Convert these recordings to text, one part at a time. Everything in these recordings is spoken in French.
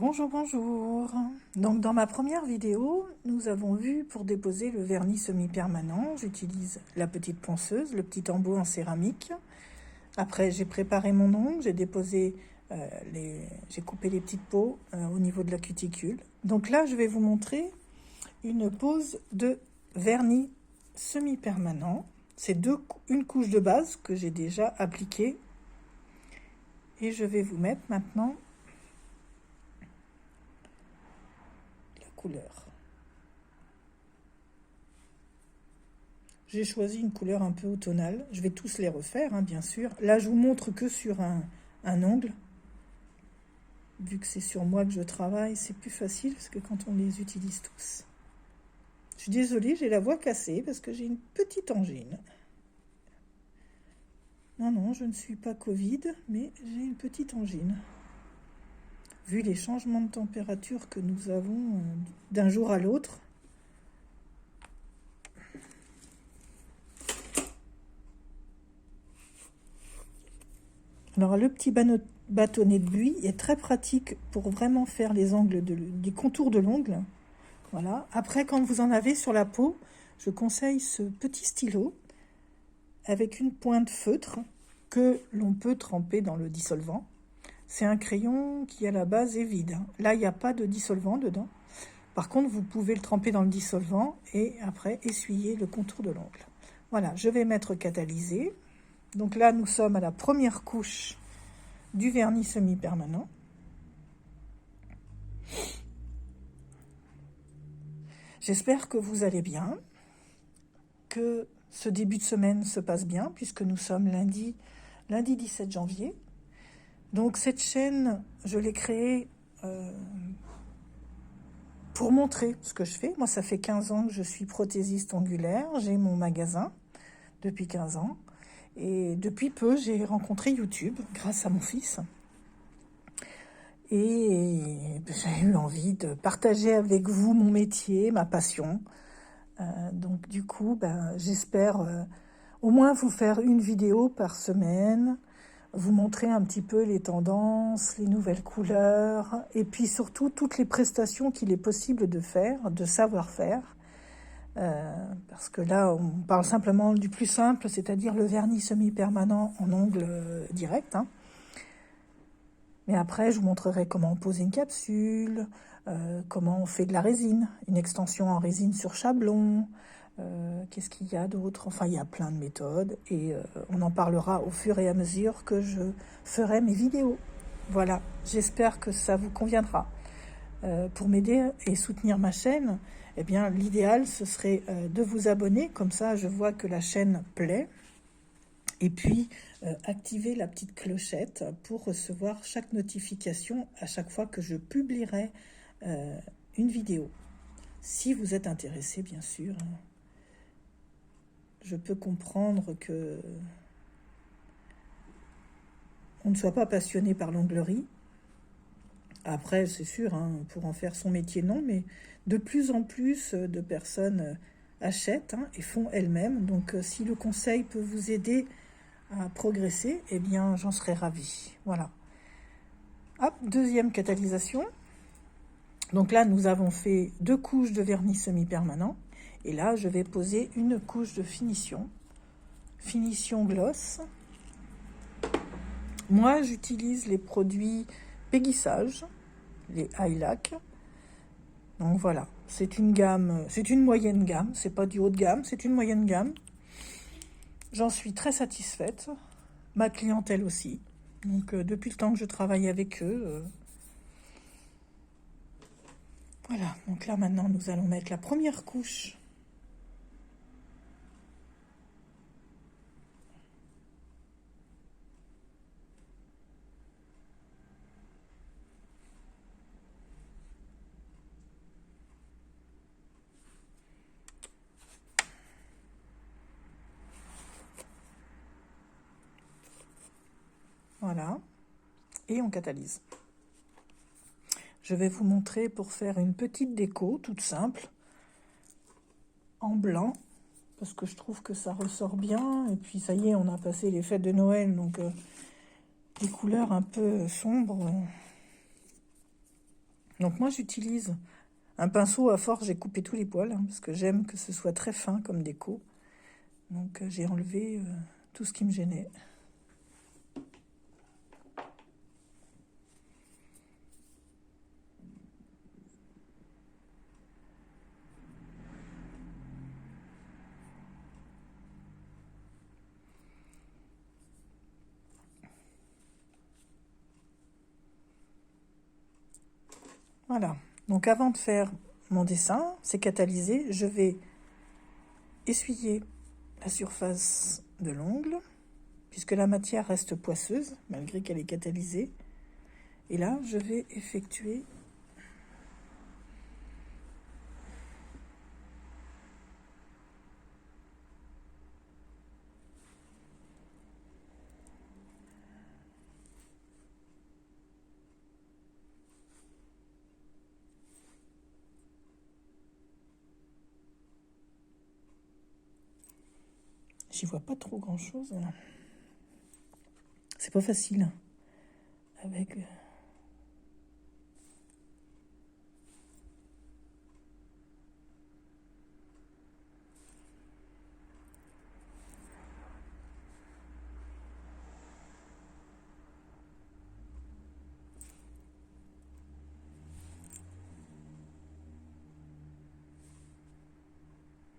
Bonjour, bonjour. Donc dans ma première vidéo, nous avons vu pour déposer le vernis semi-permanent, j'utilise la petite ponceuse, le petit embout en céramique. Après, j'ai préparé mon ongle, j'ai déposé j'ai coupé les petites peaux au niveau de la cuticule. Donc là, je vais vous montrer une pose de vernis semi-permanent. C'est une couche de base que j'ai déjà appliquée. Et je vais vous mettre maintenant couleur. J'ai choisi une couleur un peu automnale. Je vais tous les refaire, hein, bien sûr. Là, je vous montre que sur un ongle. Vu que c'est sur moi que je travaille, c'est plus facile parce que quand on les utilise tous. Je suis désolée, j'ai la voix cassée parce que j'ai une petite angine. Non, je ne suis pas Covid, mais j'ai une petite angine. Vu les changements de température que nous avons d'un jour à l'autre. Alors le petit bâtonnet de buis est très pratique pour vraiment faire les angles des contours de l'ongle. Voilà. Après, quand vous en avez sur la peau, je conseille ce petit stylo avec une pointe feutre que l'on peut tremper dans le dissolvant. C'est un crayon qui à la base est vide. Là, il n'y a pas de dissolvant dedans. Par contre, vous pouvez le tremper dans le dissolvant et après essuyer le contour de l'ongle. Voilà, je vais mettre catalysé. Donc là, nous sommes à la première couche du vernis semi-permanent. J'espère que vous allez bien, que ce début de semaine se passe bien, puisque nous sommes lundi 17 janvier. Donc cette chaîne, je l'ai créée pour montrer ce que je fais. Moi, ça fait 15 ans que je suis prothésiste ongulaire. J'ai mon magasin depuis 15 ans. Et depuis peu, j'ai rencontré YouTube grâce à mon fils. Et j'ai eu envie de partager avec vous mon métier, ma passion. Donc du coup, j'espère au moins vous faire une vidéo par semaine, vous montrer un petit peu les tendances, les nouvelles couleurs, et puis surtout toutes les prestations qu'il est possible de faire, de savoir faire. Parce que là, on parle simplement du plus simple, c'est-à-dire le vernis semi-permanent en ongle direct. Hein. Mais après, je vous montrerai comment on pose une capsule, comment on fait de la résine, une extension en résine sur chablon, qu'est-ce qu'il y a d'autre? Enfin, il y a plein de méthodes et on en parlera au fur et à mesure que je ferai mes vidéos. Voilà, j'espère que ça vous conviendra. Pour m'aider et soutenir ma chaîne, eh bien, l'idéal, ce serait de vous abonner. Comme ça, je vois que la chaîne plaît. Et puis, activer la petite clochette pour recevoir chaque notification à chaque fois que je publierai une vidéo. Si vous êtes intéressé, bien sûr. Je peux comprendre que on ne soit pas passionné par l'onglerie. Après, c'est sûr, hein, pour en faire son métier, non, mais de plus en plus de personnes achètent et font elles-mêmes. Donc, si le conseil peut vous aider à progresser, eh bien, j'en serais ravie. Voilà. Hop, deuxième catalysation. Donc là, nous avons fait 2 couches de vernis semi-permanent. Et là, je vais poser une couche de finition. Finition gloss. Moi, j'utilise les produits Peggy-Sage, les Highlight. Donc voilà, c'est une gamme, c'est une moyenne gamme, c'est pas du haut de gamme, c'est une moyenne gamme. J'en suis très satisfaite, ma clientèle aussi. Donc depuis le temps que je travaille avec eux. Voilà, donc là maintenant nous allons mettre la première couche. Voilà, et on catalyse. Je vais vous montrer pour faire une petite déco toute simple, en blanc, parce que je trouve que ça ressort bien. Et puis ça y est, on a passé les fêtes de Noël, donc des couleurs un peu sombres. Donc moi j'utilise un pinceau à force, j'ai coupé tous les poils, hein, parce que j'aime que ce soit très fin comme déco. Donc j'ai enlevé tout ce qui me gênait. Voilà, donc avant de faire mon dessin, c'est catalysé, je vais essuyer la surface de l'ongle, puisque la matière reste poisseuse, malgré qu'elle est catalysée. Et là, je vais effectuer j'y vois pas trop grand chose. C'est pas facile avec.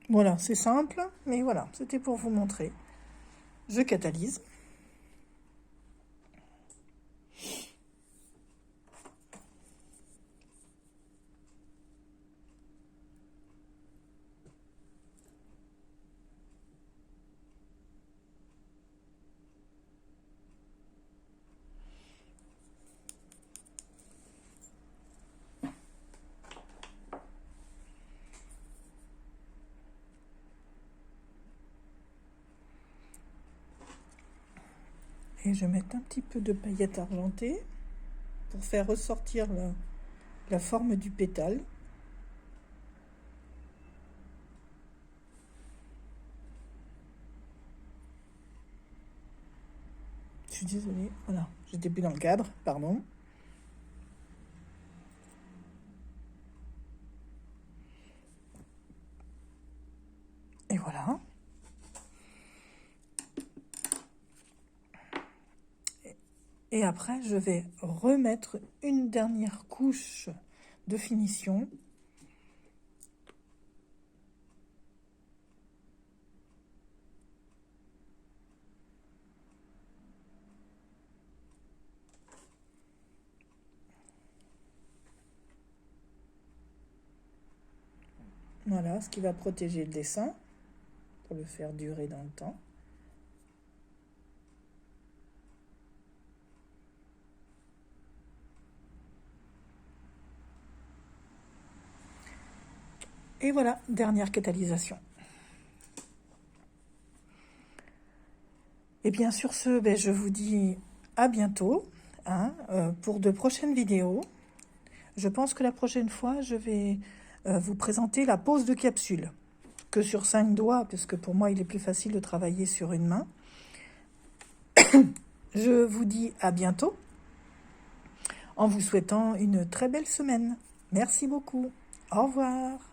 Voilà, c'est simple, mais voilà, c'était pour vous montrer. Je catalyse. Et je mets un petit peu de paillettes argentées pour faire ressortir la forme du pétale. Je suis désolée, voilà, j'étais plus dans le cadre, pardon. Et voilà. Et après, je vais remettre une dernière couche de finition. Voilà, ce qui va protéger le dessin pour le faire durer dans le temps. Et voilà, dernière catalysation. Et bien sur ce, ben, je vous dis à bientôt hein, pour de prochaines vidéos. Je pense que la prochaine fois, je vais vous présenter la pose de capsule, que sur 5 doigts, parce que pour moi, il est plus facile de travailler sur une main. Je vous dis à bientôt, en vous souhaitant une très belle semaine. Merci beaucoup. Au revoir.